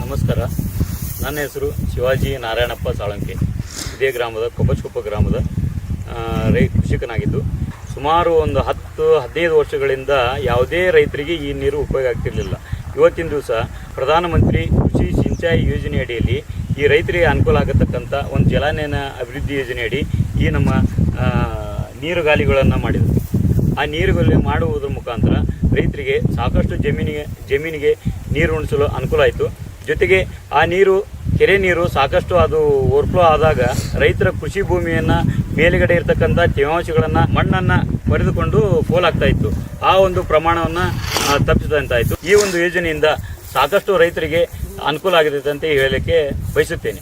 ನಮಸ್ಕಾರ. ನನ್ನ ಹೆಸರು ಶಿವಾಜಿ ನಾರಾಯಣಪ್ಪ ಸಾಳಂಕೆ. ಇದೇ ಗ್ರಾಮದ ಕೊಬ್ಬಚ್ಕೊಪ್ಪ ಗ್ರಾಮದ ಕೃಷಿಕನಾಗಿದ್ದು ಸುಮಾರು ಒಂದು 10-15 ವರ್ಷಗಳಿಂದ ಯಾವುದೇ ರೈತರಿಗೆ ಈ ನೀರು ಉಪಯೋಗ ಆಗ್ತಿರಲಿಲ್ಲ. ಇವತ್ತಿನ ದಿವಸ ಪ್ರಧಾನಮಂತ್ರಿ ಕೃಷಿ ಸಿಂಚಾಯಿ ಯೋಜನೆ ಅಡಿಯಲ್ಲಿ ಈ ರೈತರಿಗೆ ಅನುಕೂಲ ಆಗತಕ್ಕಂಥ ಒಂದು ಜಲಾನಯನ ಅಭಿವೃದ್ಧಿ ಯೋಜನೆಯಡಿ ಈ ನಮ್ಮ ನೀರುಗಾಲಿಗಳನ್ನು ಮಾಡಿದರು. ಆ ನೀರುಗಾಲಿ ಮಾಡುವುದರ ಮುಖಾಂತರ ರೈತರಿಗೆ ಸಾಕಷ್ಟು ಜಮೀನಿಗೆ ನೀರು ಉಣಿಸಲು ಅನುಕೂಲ ಆಯಿತು. ಜೊತೆಗೆ ಆ ನೀರು ಕೆರೆ ನೀರು ಸಾಕಷ್ಟು ಅದು ಓವರ್ಫ್ಲೋ ಆದಾಗ ರೈತರ ಕೃಷಿ ಭೂಮಿಯನ್ನು ಮೇಲುಗಡೆ ಇರತಕ್ಕಂಥ ತೇವಾಂಶಗಳನ್ನು ಮಣ್ಣನ್ನು ಪಡೆದುಕೊಂಡು ಪೋಲಾಗ್ತಾ ಇತ್ತು. ಆ ಒಂದು ಪ್ರಮಾಣವನ್ನು ತಪ್ಪಿಸಿದಂತಾಯಿತು. ಈ ಒಂದು ಯೋಜನೆಯಿಂದ ಸಾಕಷ್ಟು ರೈತರಿಗೆ ಅನುಕೂಲ ಆಗಿದೆ ಅಂತ ಹೇಳಲಿಕ್ಕೆ ಬಯಸುತ್ತೇನೆ.